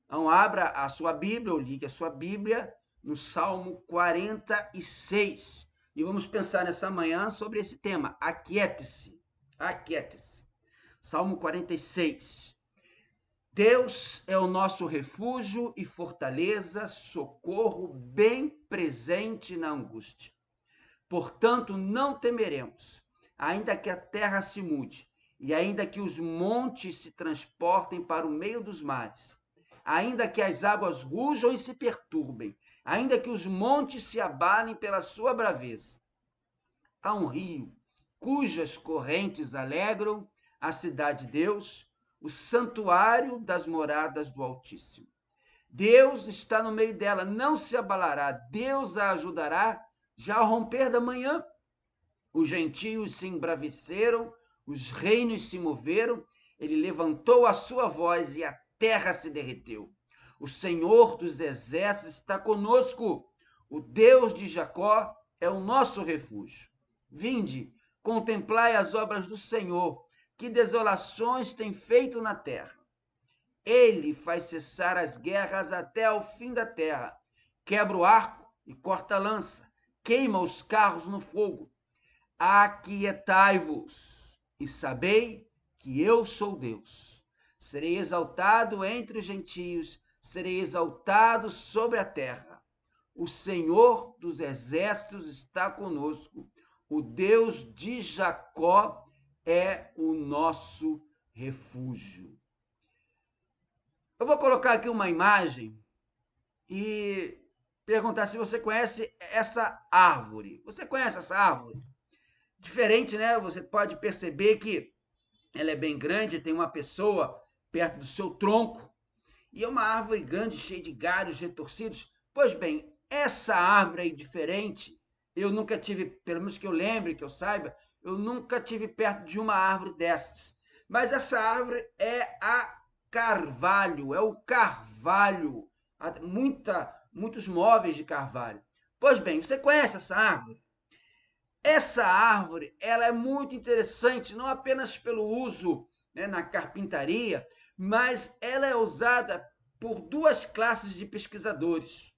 Então, abra a sua Bíblia, ou ligue a sua Bíblia no Salmo 46. E vamos pensar nessa manhã sobre esse tema, aquiete-se, aquiete-se. Salmo 46. Deus é o nosso refúgio e fortaleza, socorro bem presente na angústia. Portanto, não temeremos, ainda que a terra se mude, e ainda que os montes se transportem para o meio dos mares, ainda que as águas rujam e se perturbem, ainda que os montes se abalem pela sua braveza. Há um rio cujas correntes alegram a cidade de Deus, o santuário das moradas do Altíssimo. Deus está no meio dela, não se abalará, Deus a ajudará já ao romper da manhã. Os gentios se embraveceram, os reinos se moveram, ele levantou a sua voz e a terra se derreteu. O Senhor dos exércitos está conosco, o Deus de Jacó é o nosso refúgio. Vinde, contemplai as obras do Senhor, que desolações tem feito na terra. Ele faz cessar as guerras até ao fim da terra, quebra o arco e corta a lança, queima os carros no fogo. Aquietai-vos e sabei que eu sou Deus. Serei exaltado entre os gentios, serei exaltado sobre a terra. O Senhor dos exércitos está conosco, o Deus de Jacó é o nosso refúgio. Eu vou colocar aqui uma imagem e perguntar se você conhece essa árvore. Você conhece essa árvore? Diferente, né? Você pode perceber que ela é bem grande, tem uma pessoa perto do seu tronco, e é uma árvore grande, cheia de galhos retorcidos. Pois bem, essa árvore aí diferente, eu nunca tive, pelo menos que eu lembre, que eu saiba, eu nunca tive perto de uma árvore dessas. Mas essa árvore é a carvalho, é o carvalho, muitos móveis de carvalho. Pois bem, você conhece essa árvore? Essa árvore ela é muito interessante, não apenas pelo uso, né, na carpintaria, mas ela é usada por duas classes de pesquisadores,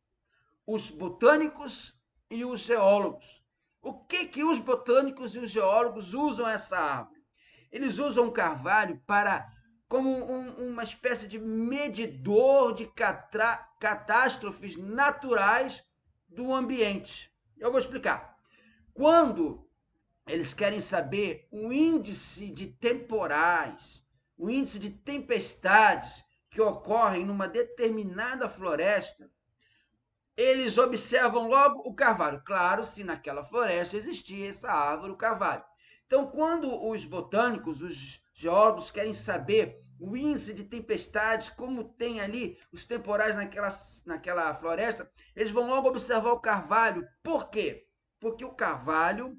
os botânicos e os geólogos. O que os botânicos e os geólogos usam essa árvore? Eles usam o carvalho como uma espécie de medidor de catástrofes naturais do ambiente. Eu vou explicar. Quando eles querem saber o índice de temporais, o índice de tempestades que ocorrem numa determinada floresta, eles observam logo o carvalho. Claro, se naquela floresta existia essa árvore, o carvalho. Então, quando os botânicos, os geólogos querem saber o índice de tempestades, como tem ali os temporais naquela floresta, eles vão logo observar o carvalho. Por quê? Porque o carvalho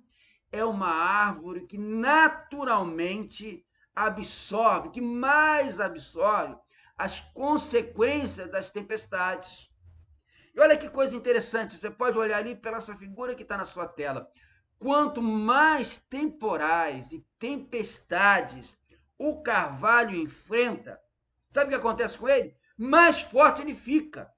é uma árvore que naturalmente absorve, que mais absorve as consequências das tempestades. E olha que coisa interessante, você pode olhar ali pela essa figura que está na sua tela. Quanto mais temporais e tempestades o carvalho enfrenta, sabe o que acontece com ele? Mais forte ele fica.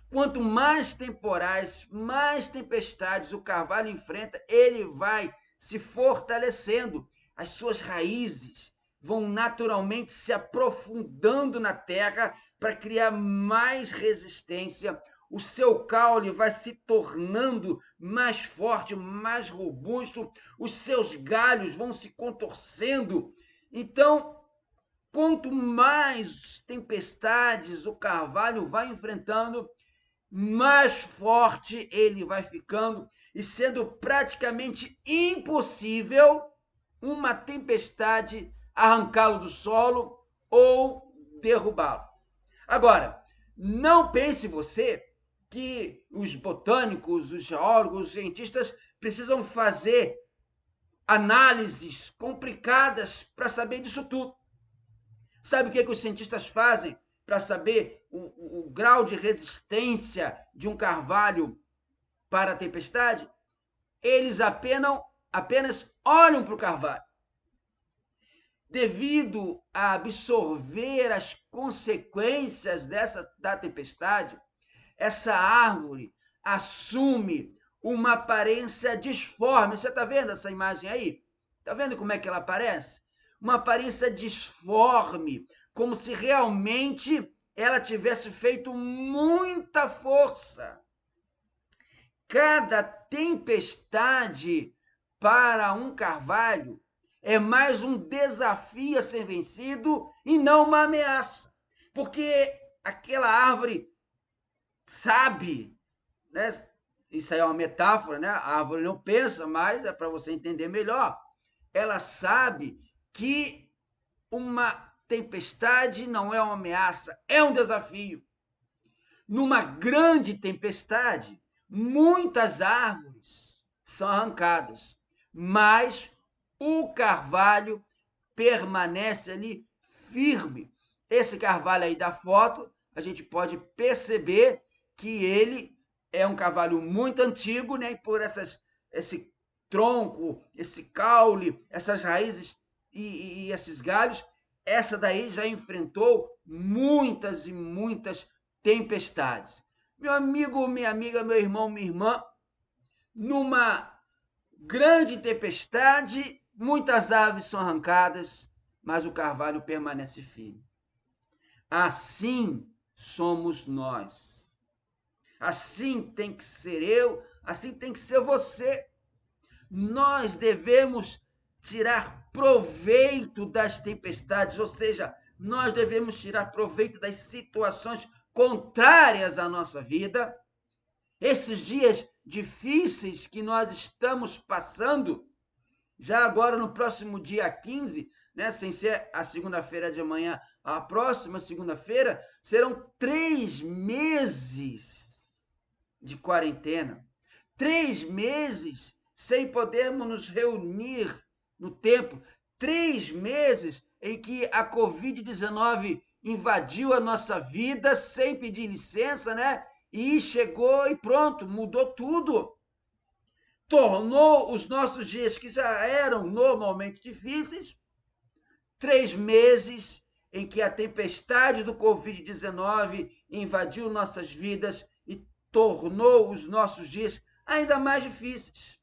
Quanto mais temporais, mais tempestades o carvalho enfrenta, ele vai se fortalecendo. As suas raízes vão naturalmente se aprofundando na terra para criar mais resistência. O seu caule vai se tornando mais forte, mais robusto. Os seus galhos vão se contorcendo. Então, quanto mais tempestades o carvalho vai enfrentando, mais forte ele vai ficando e sendo praticamente impossível uma tempestade arrancá-lo do solo ou derrubá-lo. Agora, não pense você que os botânicos, os geólogos, os cientistas precisam fazer análises complicadas para saber disso tudo. Sabe o que os cientistas fazem para saber o grau de resistência de um carvalho para a tempestade? Eles apenas olham para o carvalho. devido a absorver as consequências da tempestade, essa árvore assume uma aparência disforme. Você está vendo essa imagem aí? Está vendo como é que ela aparece? Uma aparência disforme, como se realmente ela tivesse feito muita força. Cada tempestade para um carvalho é mais um desafio a ser vencido e não uma ameaça. Porque aquela árvore sabe, né? Isso aí é uma metáfora, né? A árvore não pensa, mas é para você entender melhor. Ela sabe que uma tempestade não é uma ameaça, é um desafio. Numa grande tempestade, muitas árvores são arrancadas, mas o carvalho permanece ali firme. Esse carvalho aí da foto, a gente pode perceber que ele é um carvalho muito antigo, né? E por esse tronco, esse caule, essas raízes e esses galhos, essa daí já enfrentou muitas e muitas tempestades. Meu amigo, minha amiga, meu irmão, minha irmã, numa grande tempestade, muitas árvores são arrancadas, mas o carvalho permanece firme. Assim somos nós. Assim tem que ser eu, assim tem que ser você. Nós devemos tirar proveito das tempestades, ou seja, nós devemos tirar proveito das situações contrárias à nossa vida. Esses dias difíceis que nós estamos passando, já agora no próximo dia 15, né, sem ser a segunda-feira de amanhã, a próxima segunda-feira, serão 3 meses de quarentena. 3 meses sem podermos nos reunir no templo. 3 meses em que a Covid-19 invadiu a nossa vida sem pedir licença, né? E chegou e pronto, mudou tudo. Tornou os nossos dias, que já eram normalmente difíceis, 3 meses em que a tempestade do Covid-19 invadiu nossas vidas e tornou os nossos dias ainda mais difíceis.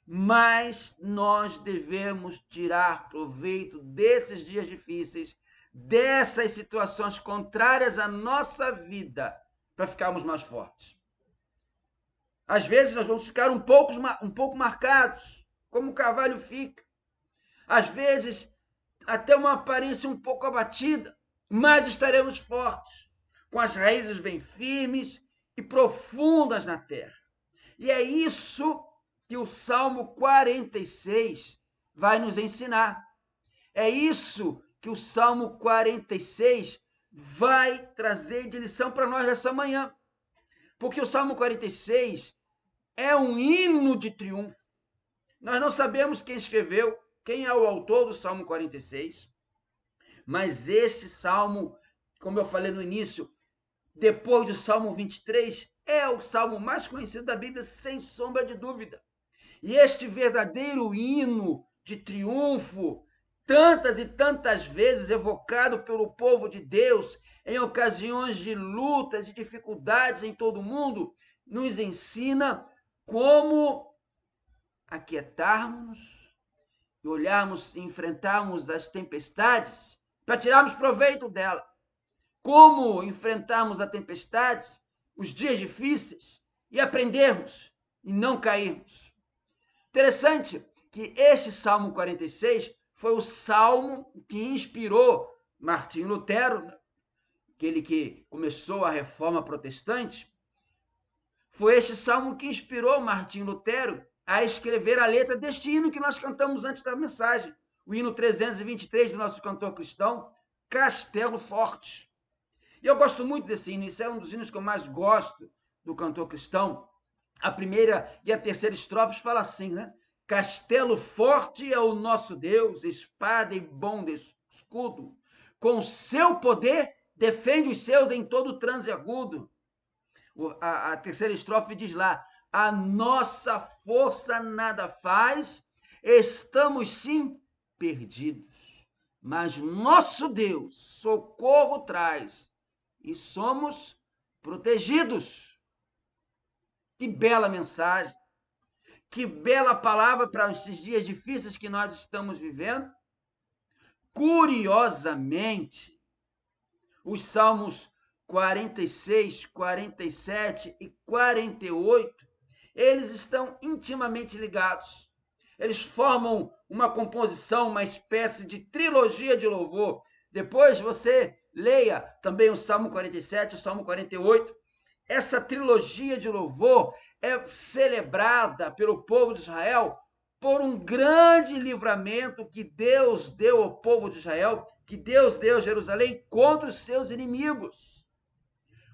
Mas nós devemos tirar proveito desses dias difíceis, dessas situações contrárias à nossa vida, para ficarmos mais fortes. Às vezes nós vamos ficar um pouco marcados, como o carvalho fica. Às vezes até uma aparência um pouco abatida, mas estaremos fortes, com as raízes bem firmes e profundas na terra. E é isso que o Salmo 46 vai nos ensinar. É isso que o Salmo 46 vai trazer de lição para nós nessa manhã. Porque o Salmo 46 é um hino de triunfo. Nós não sabemos quem escreveu, quem é o autor do Salmo 46, mas este salmo, como eu falei no início, depois do Salmo 23, é o salmo mais conhecido da Bíblia, sem sombra de dúvida. E este verdadeiro hino de triunfo, tantas e tantas vezes evocado pelo povo de Deus, em ocasiões de lutas e dificuldades em todo o mundo, nos ensina como aquietarmos e olharmos e enfrentarmos as tempestades para tirarmos proveito dela. Como enfrentarmos a tempestade, os dias difíceis e aprendermos e não cairmos. Interessante que este Salmo 46 foi o salmo que inspirou Martinho Lutero, aquele que começou a reforma protestante. Foi este salmo que inspirou Martinho Lutero a escrever a letra deste hino que nós cantamos antes da mensagem, o hino 323 do nosso cantor cristão, Castelo Forte. E eu gosto muito desse hino, isso é um dos hinos que eu mais gosto do cantor cristão. A primeira e a terceira estrofes fala assim, né? Castelo forte é o nosso Deus, espada e bom escudo. Com seu poder defende os seus em todo transe agudo. A terceira estrofe diz lá, a nossa força nada faz, estamos sim perdidos. mas nosso Deus socorro traz e somos protegidos. Que bela mensagem, que bela palavra para esses dias difíceis que nós estamos vivendo. Curiosamente, os Salmos 46, 47 e 48, eles estão intimamente ligados. Eles formam uma composição, uma espécie de trilogia de louvor. Depois você leia também o Salmo 47, o Salmo 48. Essa trilogia de louvor é celebrada pelo povo de Israel por um grande livramento que Deus deu ao povo de Israel, que Deus deu a Jerusalém contra os seus inimigos.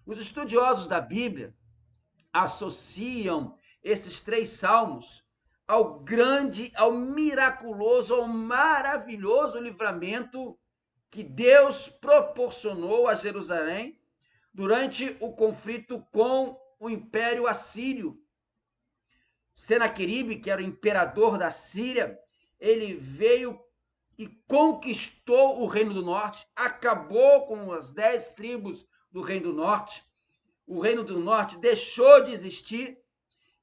Os estudiosos da Bíblia associam esses 3 salmos ao grande, ao miraculoso, ao maravilhoso livramento que Deus proporcionou a Jerusalém durante o conflito com o Império Assírio. Senaqueribe, que era o imperador da Síria, ele veio e conquistou o Reino do Norte, acabou com as 10 tribos do Reino do Norte. O Reino do Norte deixou de existir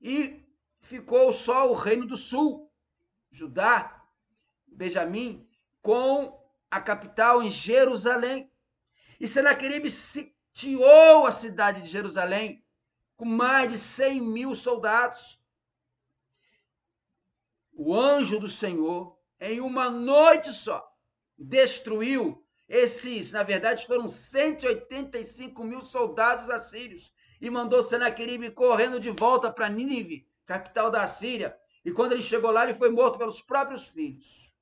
e ficou só o Reino do Sul, Judá, Benjamim, com a capital em Jerusalém. E Senaqueribe sitiou a cidade de Jerusalém com mais de 100 mil soldados. O anjo do Senhor, em uma noite só, destruiu esses, na verdade, foram 185 mil soldados assírios, e mandou Senaqueribe correndo de volta para Nínive, capital da Assíria, e quando ele chegou lá, ele foi morto pelos próprios filhos.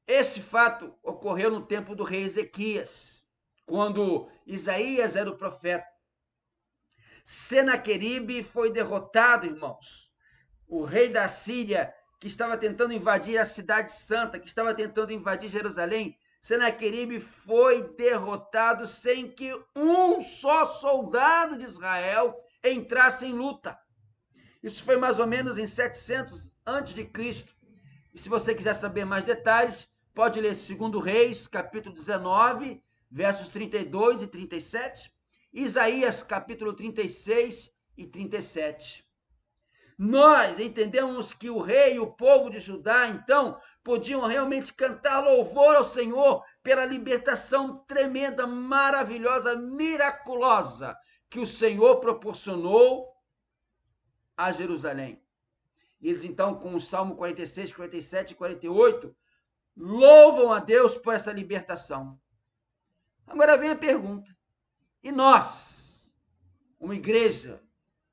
Esse fato ocorreu no tempo do rei Ezequias, quando Isaías era o profeta. Senaqueribe foi derrotado, irmãos. O rei da Síria, que estava tentando invadir a cidade santa, que estava tentando invadir Jerusalém, Senaqueribe foi derrotado sem que um só soldado de Israel entrasse em luta. Isso foi mais ou menos em 700 a.C. E se você quiser saber mais detalhes, pode ler 2 Reis, capítulo 19, versos 32 e 37, Isaías, capítulo 36 e 37. Nós entendemos que o rei e o povo de Judá, então, podiam realmente cantar louvor ao Senhor pela libertação tremenda, maravilhosa, miraculosa que o Senhor proporcionou a Jerusalém. E eles, então, com o Salmo 46, 47 e 48, louvam a Deus por essa libertação. Agora vem a pergunta: e nós, uma igreja?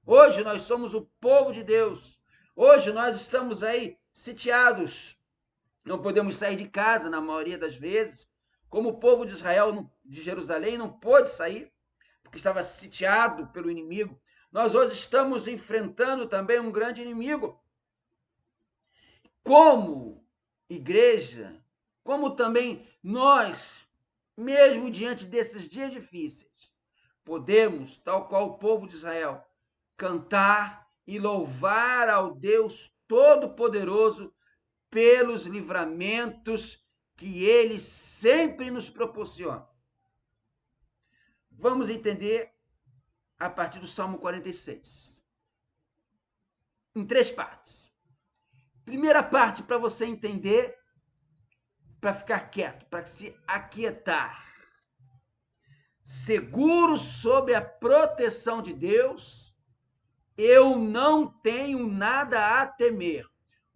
Hoje nós somos o povo de Deus. Hoje nós estamos aí sitiados. Não podemos sair de casa na maioria das vezes. Como o povo de Israel, de Jerusalém, não pôde sair, porque estava sitiado pelo inimigo. Nós hoje estamos enfrentando também um grande inimigo. Como igreja, como também nós, mesmo diante desses dias difíceis, podemos, tal qual o povo de Israel, cantar e louvar ao Deus Todo-Poderoso pelos livramentos que Ele sempre nos proporciona. Vamos entender a partir do Salmo 46. Em 3 partes. Primeira parte, para você entender, para ficar quieto, para se aquietar. Seguro sob a proteção de Deus, eu não tenho nada a temer.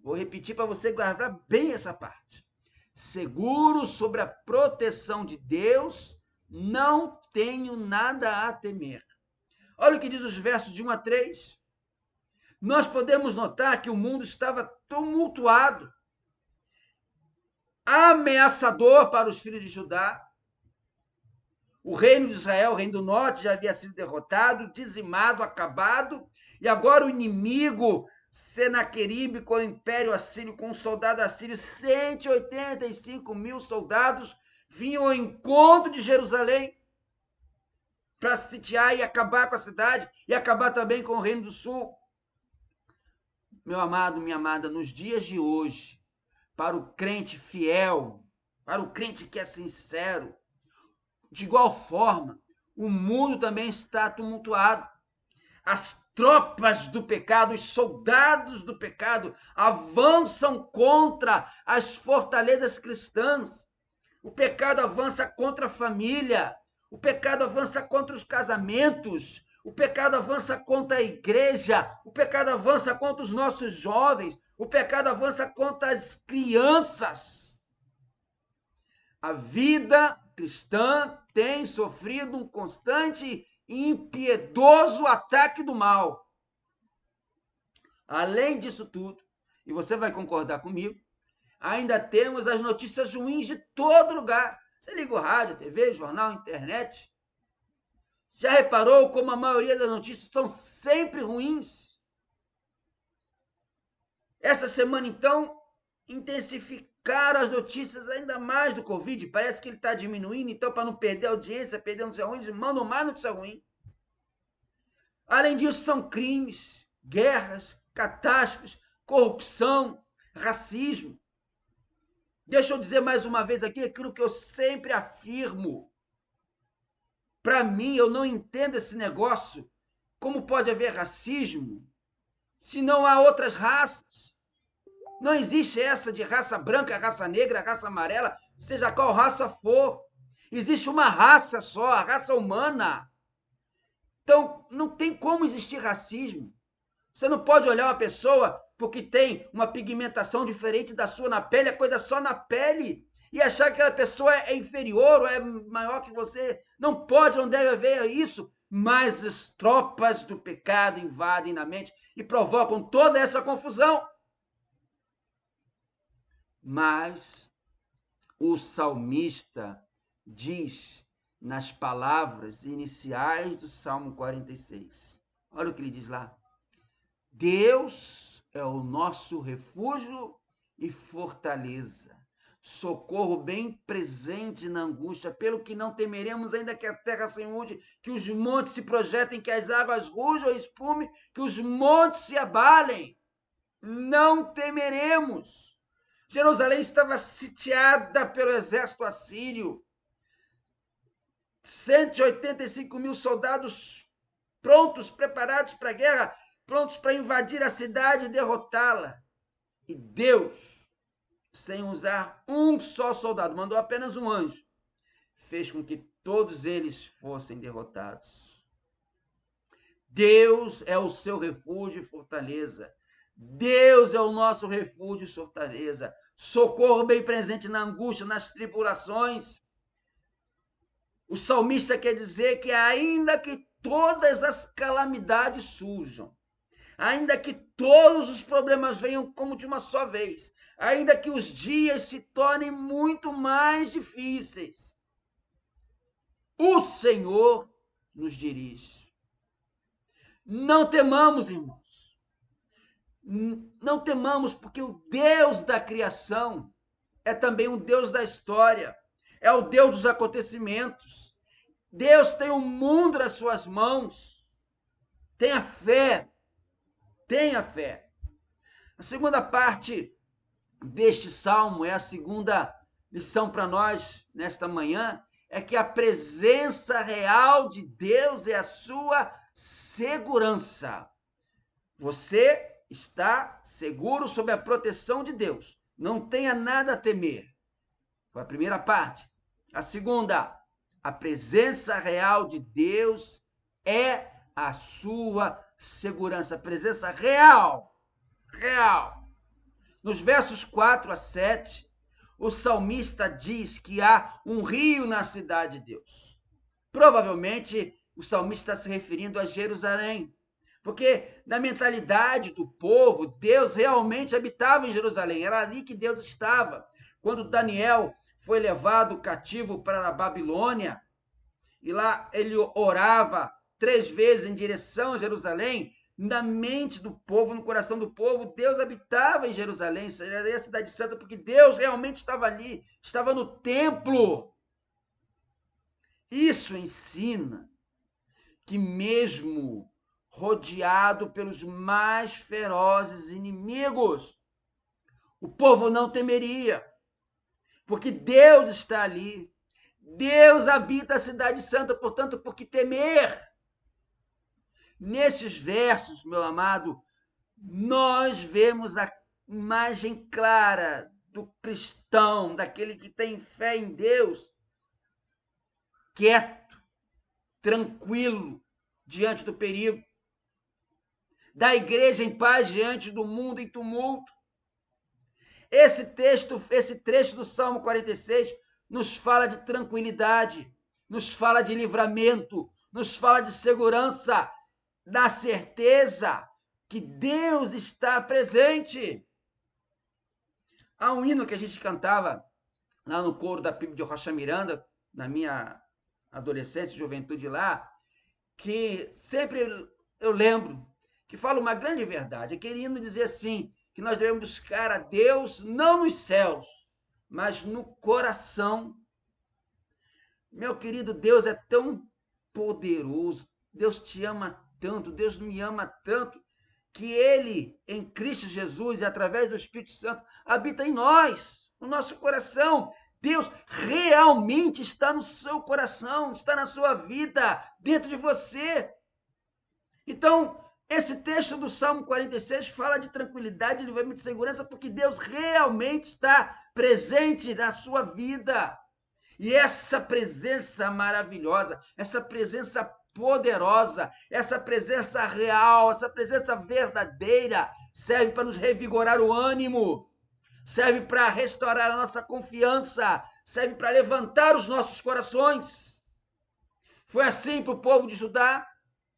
Vou repetir para você guardar bem essa parte. Seguro sobre a proteção de Deus, não tenho nada a temer. Olha o que diz os versos de 1 a 3. Nós podemos notar que o mundo estava tumultuado, ameaçador para os filhos de Judá. O reino de Israel, o reino do norte, já havia sido derrotado, dizimado, acabado, e agora o inimigo, Senaqueribe, com o Império Assírio, com um soldado assírio, 185 mil soldados, vinham ao encontro de Jerusalém para sitiar e acabar com a cidade, e acabar também com o Reino do Sul. Meu amado, minha amada, nos dias de hoje, para o crente fiel, para o crente que é sincero. De igual forma, o mundo também está tumultuado. As tropas do pecado, os soldados do pecado, avançam contra as fortalezas cristãs. O pecado avança contra a família. O pecado avança contra os casamentos. O pecado avança contra a igreja. O pecado avança contra os nossos jovens. O pecado avança contra as crianças. A vida cristã tem sofrido um constante e impiedoso ataque do mal. Além disso tudo, e você vai concordar comigo, ainda temos as notícias ruins de todo lugar. Você liga o rádio, TV, jornal, internet. Já reparou como a maioria das notícias são sempre ruins? Essa semana, então, intensificaram as notícias ainda mais do Covid. Parece que ele está diminuindo, então, para não perder a audiência, perder notícia ruim, eles mandam mais notícia ruim. Além disso, são crimes, guerras, catástrofes, corrupção, racismo. Deixa eu dizer mais uma vez aqui aquilo que eu sempre afirmo. Para mim, eu não entendo esse negócio. Como pode haver racismo se não há outras raças? Não existe essa de raça branca, raça negra, raça amarela, seja qual raça for. Existe uma raça só, a raça humana. Então, não tem como existir racismo. Você não pode olhar uma pessoa porque tem uma pigmentação diferente da sua na pele, a coisa é só na pele, e achar que aquela pessoa é inferior ou é maior que você. Não pode, não deve haver isso. Mas as tropas do pecado invadem na mente e provocam toda essa confusão. Mas o salmista diz nas palavras iniciais do Salmo 46. Olha o que ele diz lá. Deus é o nosso refúgio e fortaleza, socorro bem presente na angústia, pelo que não temeremos, ainda que a terra se mude, que os montes se projetem, que as águas rujam e espume, que os montes se abalem. Não temeremos. Jerusalém estava sitiada pelo exército assírio. 185.000 soldados prontos, preparados para a guerra, prontos para invadir a cidade e derrotá-la. E Deus, sem usar um só soldado, mandou apenas um anjo, fez com que todos eles fossem derrotados. Deus é o seu refúgio e fortaleza. Deus é o nosso refúgio e fortaleza. Socorro bem presente na angústia, nas tribulações. O salmista quer dizer que ainda que todas as calamidades surjam, ainda que todos os problemas venham como de uma só vez, ainda que os dias se tornem muito mais difíceis, o Senhor nos dirige. Não temamos, irmãos. Não temamos, porque o Deus da criação é também o Deus da história, é o Deus dos acontecimentos. Deus tem o mundo nas suas mãos. Tenha fé. Tenha fé. A segunda parte deste salmo é a segunda lição para nós nesta manhã, é que a presença real de Deus é a sua segurança. Você está seguro sob a proteção de Deus. Não tenha nada a temer. Foi a primeira parte. A segunda, a presença real de Deus é a sua segurança. A presença real. Nos versos 4 a 7, o salmista diz que há um rio na cidade de Deus. Provavelmente, o salmista está se referindo a Jerusalém. Porque na mentalidade do povo, Deus realmente habitava em Jerusalém. Era ali que Deus estava. Quando Daniel foi levado cativo para a Babilônia, e lá ele orava 3 vezes em direção a Jerusalém, na mente do povo, no coração do povo, Deus habitava em Jerusalém, era a cidade santa, porque Deus realmente estava ali, estava no templo. Isso ensina que mesmo rodeado pelos mais ferozes inimigos, o povo não temeria, porque Deus está ali. Deus habita a cidade santa, portanto, por que temer? Nesses versos, meu amado, nós vemos a imagem clara do cristão, daquele que tem fé em Deus, quieto, tranquilo diante do perigo, da igreja em paz diante do mundo em tumulto. Esse trecho do Salmo 46 nos fala de tranquilidade, nos fala de livramento, nos fala de segurança, da certeza que Deus está presente. Há um hino que a gente cantava lá no coro da PIB de Rocha Miranda, na minha adolescência e juventude lá, que sempre eu lembro, que fala uma grande verdade. Aquele hino dizia assim, que nós devemos buscar a Deus não nos céus, mas no coração. Meu querido, Deus é tão poderoso, Deus te ama tanto, Deus me ama tanto, que Ele, em Cristo Jesus e através do Espírito Santo, habita em nós, no nosso coração. Deus realmente está no seu coração, está na sua vida, dentro de você. Então, esse texto do Salmo 46 fala de tranquilidade, de livramento e segurança, porque Deus realmente está presente na sua vida. E essa presença maravilhosa, essa presença poderosa, essa presença real, essa presença verdadeira, serve para nos revigorar o ânimo, serve para restaurar a nossa confiança, serve para levantar os nossos corações. Foi assim para o povo de Judá,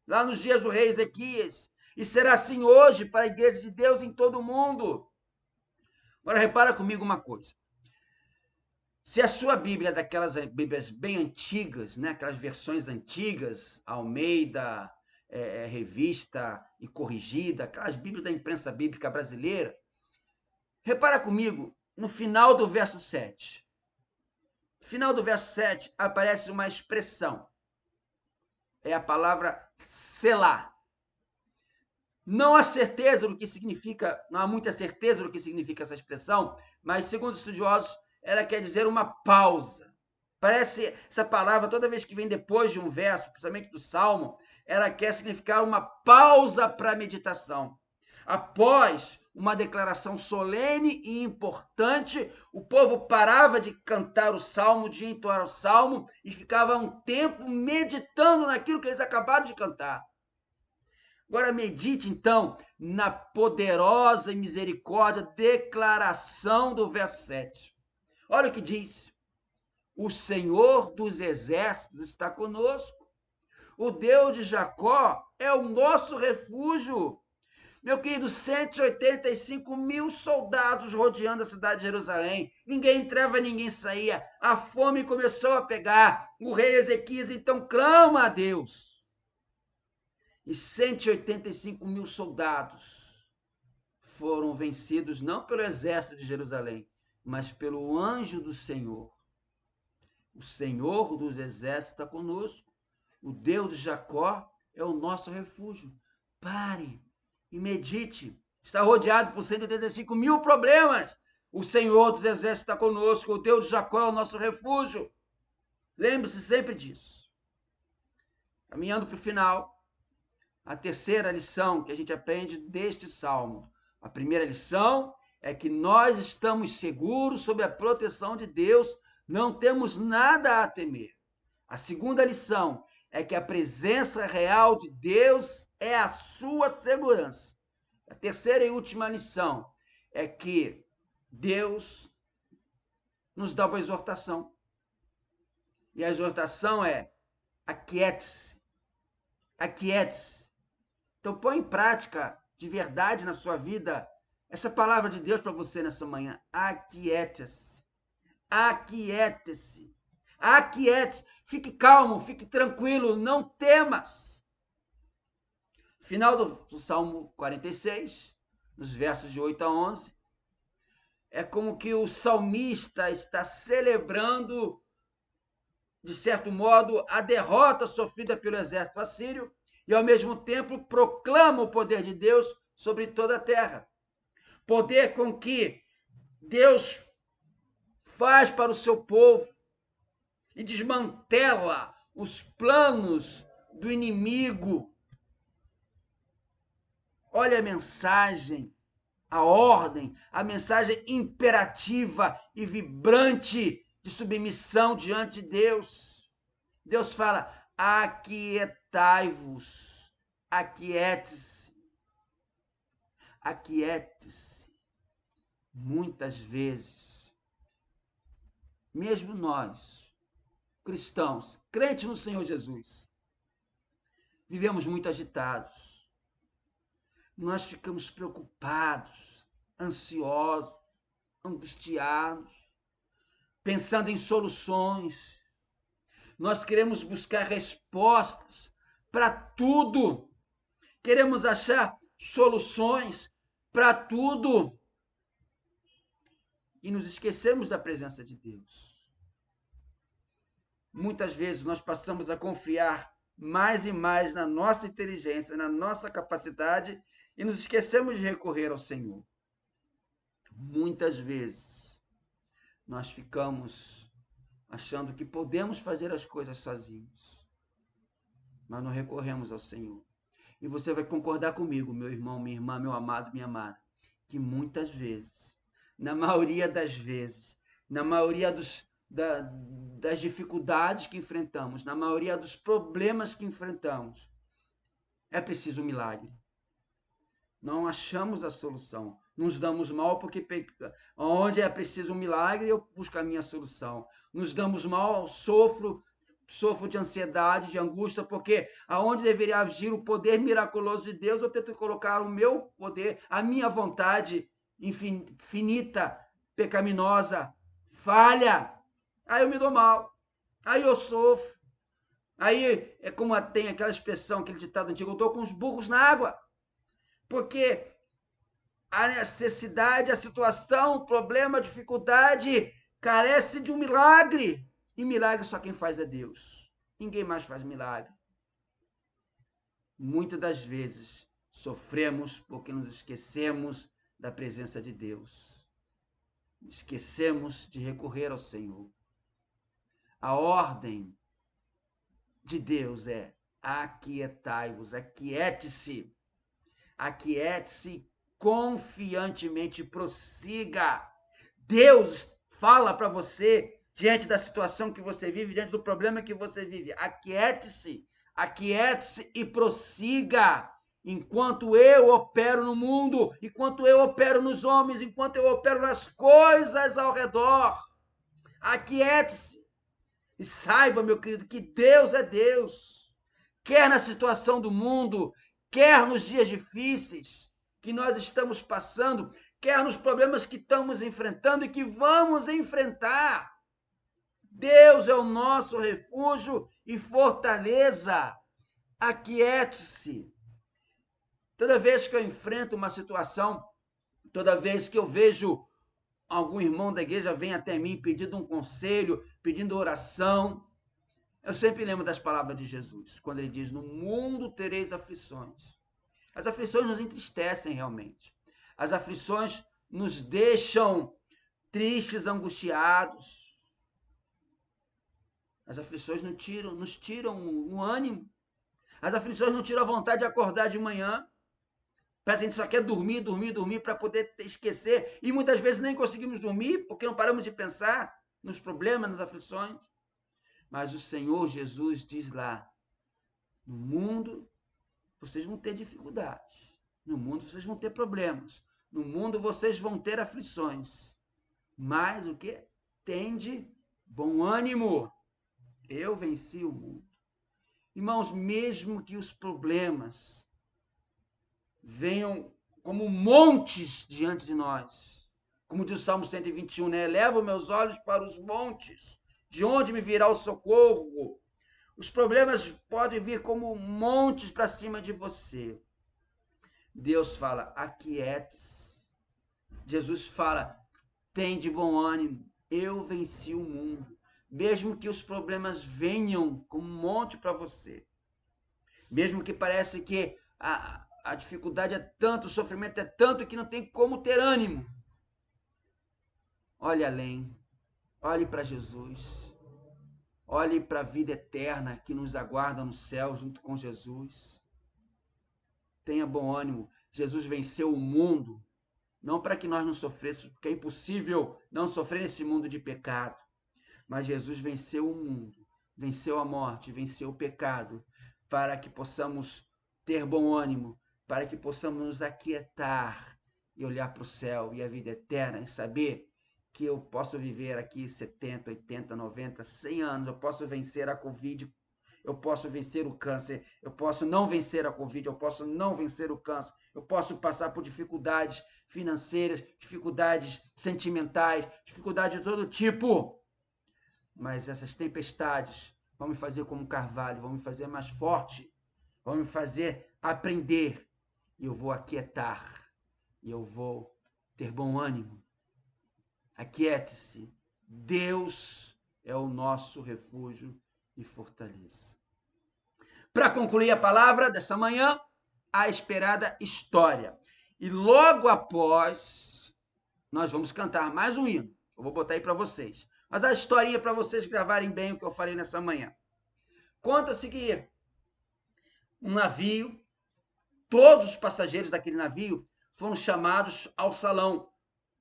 lá nos dias do rei Ezequias, e será assim hoje para a igreja de Deus em todo o mundo. Agora repara comigo uma coisa. Se a sua Bíblia é daquelas Bíblias bem antigas, né? Aquelas versões antigas, Almeida, revista e corrigida, aquelas Bíblias da imprensa bíblica brasileira, repara comigo, no final do verso 7. No final do verso 7 aparece uma expressão. É a palavra selá. Não há certeza do que significa, não há muita certeza do que significa essa expressão, mas segundo os estudiosos, ela quer dizer uma pausa. Parece essa palavra, toda vez que vem depois de um verso, principalmente do Salmo, ela quer significar uma pausa para a meditação. Após uma declaração solene e importante, o povo parava de cantar o Salmo, de entoar o Salmo, e ficava um tempo meditando naquilo que eles acabaram de cantar. Agora medite, então, na poderosa e misericórdia declaração do verso 7. Olha o que diz. O Senhor dos exércitos está conosco. O Deus de Jacó é o nosso refúgio. Meu querido, 185 mil soldados rodeando a cidade de Jerusalém. Ninguém entrava, ninguém saía. A fome começou a pegar. O rei Ezequias então clama a Deus. E 185 mil soldados foram vencidos não pelo exército de Jerusalém, mas pelo anjo do Senhor. O Senhor dos exércitos está conosco. O Deus de Jacó é o nosso refúgio. Pare e medite. Está rodeado por 185 mil problemas. O Senhor dos exércitos está conosco. O Deus de Jacó é o nosso refúgio. Lembre-se sempre disso. Caminhando para o final, a terceira lição que a gente aprende deste salmo. A primeira lição é que nós estamos seguros sob a proteção de Deus, não temos nada a temer. A segunda lição é que a presença real de Deus é a sua segurança. A terceira e última lição é que Deus nos dá uma exortação. E a exortação é: aquiete-se. Aquiete-se. Então põe em prática de verdade na sua vida essa palavra de Deus para você nessa manhã. Aquiete-se. Aquiete-se. Aquiete-se. Fique calmo, fique tranquilo, não temas. Final do Salmo 46, nos versos de 8 a 11, é como que o salmista está celebrando, de certo modo, a derrota sofrida pelo exército assírio e, ao mesmo tempo, proclama o poder de Deus sobre toda a terra. Poder com que Deus faz para o seu povo e desmantela os planos do inimigo. Olha a mensagem, a ordem, a mensagem imperativa e vibrante de submissão diante de Deus. Deus fala: aquietai-vos, aquiete-se, aquiete-se. Muitas vezes, mesmo nós, cristãos, crentes no Senhor Jesus, vivemos muito agitados. Nós ficamos preocupados, ansiosos, angustiados, pensando em soluções. Nós queremos buscar respostas para tudo. Queremos achar soluções para tudo. E nos esquecemos da presença de Deus. Muitas vezes nós passamos a confiar mais e mais na nossa inteligência, na nossa capacidade, e nos esquecemos de recorrer ao Senhor. Muitas vezes nós ficamos achando que podemos fazer as coisas sozinhos, mas não recorremos ao Senhor. E você vai concordar comigo, meu irmão, minha irmã, meu amado, minha amada, que muitas vezes, na maioria das vezes, na maioria das dificuldades que enfrentamos, na maioria dos problemas que enfrentamos, é preciso um milagre. Não achamos a solução. Nos damos mal porque onde é preciso um milagre, eu busco a minha solução. Nos damos mal, sofro de ansiedade, de angústia, porque aonde deveria agir o poder miraculoso de Deus, eu tento colocar o meu poder, a minha vontade infinita, pecaminosa, falha. Aí eu me dou mal. Aí eu sofro. Aí é como tem aquela expressão, aquele ditado antigo: eu estou com os burros na água. Porque a necessidade, a situação, o problema, a dificuldade carece de um milagre. E milagre só quem faz é Deus. Ninguém mais faz milagre. Muitas das vezes sofremos porque nos esquecemos da presença de Deus. Esquecemos de recorrer ao Senhor. A ordem de Deus é: aquietai-vos, aquiete-se. Aquiete-se confiantemente, prossiga. Deus fala para você diante da situação que você vive, diante do problema que você vive. Aquiete-se, aquiete-se e prossiga. Enquanto eu opero no mundo, enquanto eu opero nos homens, enquanto eu opero nas coisas ao redor. Aquiete-se. E saiba, meu querido, que Deus é Deus. Quer na situação do mundo, quer nos dias difíceis que nós estamos passando, quer nos problemas que estamos enfrentando e que vamos enfrentar. Deus é o nosso refúgio e fortaleza. Aquiete-se. Toda vez que eu enfrento uma situação, toda vez que eu vejo algum irmão da igreja vem até mim pedindo um conselho, pedindo oração, eu sempre lembro das palavras de Jesus, quando ele diz: no mundo tereis aflições. As aflições nos entristecem realmente. As aflições nos deixam tristes, angustiados. As aflições nos tiram o ânimo. As aflições nos tiram a vontade de acordar de manhã. Parece que a gente só quer dormir, dormir, dormir para poder esquecer. E muitas vezes nem conseguimos dormir porque não paramos de pensar nos problemas, nas aflições. Mas o Senhor Jesus diz lá: no mundo vocês vão ter dificuldades. No mundo vocês vão ter problemas. No mundo vocês vão ter aflições. Mas o quê? Tende bom ânimo. Eu venci o mundo. Irmãos, mesmo que os problemas venham como montes diante de nós, como diz o Salmo 121, né? Elevo meus olhos para os montes, de onde me virá o socorro? Os problemas podem vir como montes para cima de você. Deus fala: aquiete-se. Jesus fala: tem de bom ânimo, eu venci o mundo. Mesmo que os problemas venham como um monte para você, mesmo que pareça que a dificuldade é tanto, o sofrimento é tanto que não tem como ter ânimo, olhe além. Olhe para Jesus. Olhe para a vida eterna que nos aguarda no céu junto com Jesus. Tenha bom ânimo. Jesus venceu o mundo, não para que nós não sofrêssemos, porque é impossível não sofrer nesse mundo de pecado. Mas Jesus venceu o mundo, venceu a morte, venceu o pecado, para que possamos ter bom ânimo, para que possamos nos aquietar e olhar para o céu e a vida eterna e saber que eu posso viver aqui 70, 80, 90, 100 anos, eu posso vencer a Covid, eu posso vencer o câncer, eu posso não vencer a Covid, eu posso não vencer o câncer, eu posso passar por dificuldades financeiras, dificuldades sentimentais, dificuldades de todo tipo. Mas essas tempestades vão me fazer como um carvalho, vão me fazer mais forte, vão me fazer aprender. E eu vou aquietar, e eu vou ter bom ânimo. Aquiete-se. Deus é o nosso refúgio e fortaleza. Para concluir a palavra dessa manhã, a esperada história. E logo após, nós vamos cantar mais um hino. Eu vou botar aí para vocês. Mas a historinha para vocês gravarem bem o que eu falei nessa manhã. Conta-se que um navio, todos os passageiros daquele navio foram chamados ao salão,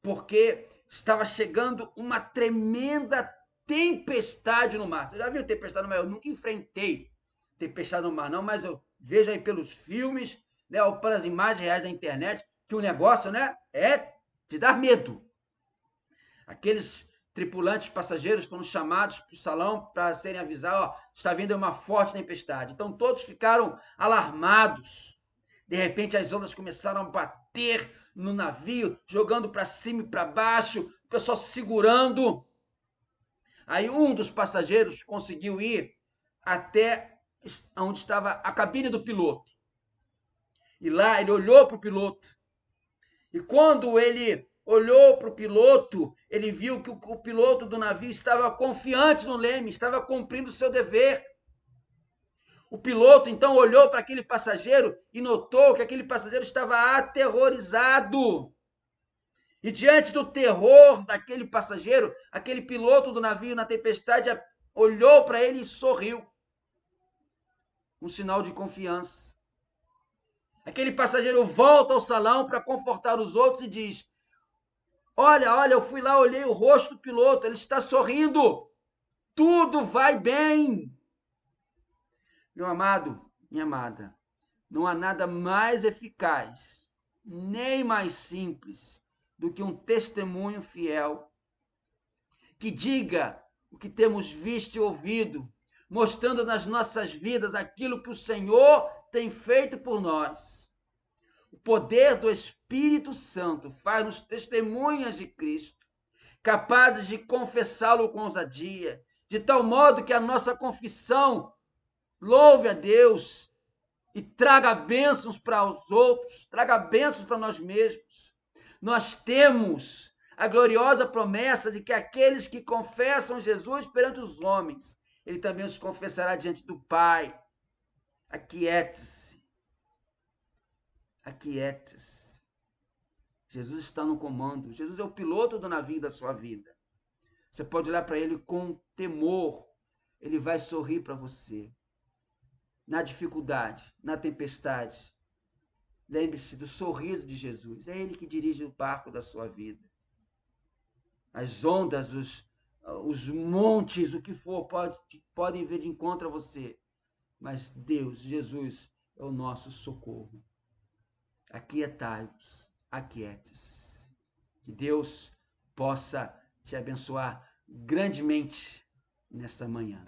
porque estava chegando uma tremenda tempestade no mar. Você já viu tempestade no mar? Eu nunca enfrentei tempestade no mar, não, mas eu vejo aí pelos filmes, né, ou pelas imagens reais da internet, que o negócio, né, é de dar medo. Aqueles tripulantes passageiros foram chamados para o salão para serem avisados, ó, está vindo uma forte tempestade. Então todos ficaram alarmados. De repente as ondas começaram a bater no navio, jogando para cima e para baixo, o pessoal se segurando. Aí um dos passageiros conseguiu ir até onde estava a cabine do piloto. E lá ele olhou para o piloto. E quando ele olhou para o piloto, ele viu que o piloto do navio estava confiante no leme, estava cumprindo o seu dever. O piloto então olhou para aquele passageiro e notou que aquele passageiro estava aterrorizado. E diante do terror daquele passageiro, aquele piloto do navio na tempestade olhou para ele e sorriu. Um sinal de confiança. Aquele passageiro volta ao salão para confortar os outros e diz: Olha, eu fui lá, olhei o rosto do piloto, ele está sorrindo. Tudo vai bem. Meu amado, minha amada, não há nada mais eficaz, nem mais simples do que um testemunho fiel que diga o que temos visto e ouvido, mostrando nas nossas vidas aquilo que o Senhor tem feito por nós. O poder do Espírito Santo faz-nos testemunhas de Cristo, capazes de confessá-lo com ousadia, de tal modo que a nossa confissão louve a Deus e traga bênçãos para os outros, traga bênçãos para nós mesmos. Nós temos a gloriosa promessa de que aqueles que confessam Jesus perante os homens, ele também os confessará diante do Pai. Aquiete-se. Aquiete-se. Jesus está no comando. Jesus é o piloto do navio da sua vida. Você pode olhar para ele com temor. Ele vai sorrir para você. Na dificuldade, na tempestade. Lembre-se do sorriso de Jesus. É ele que dirige o barco da sua vida. As ondas, os montes, o que for, podem vir de encontro a você. Mas Deus, Jesus, é o nosso socorro. Aquietai-vos, aquiete-se. Que Deus possa te abençoar grandemente nessa manhã.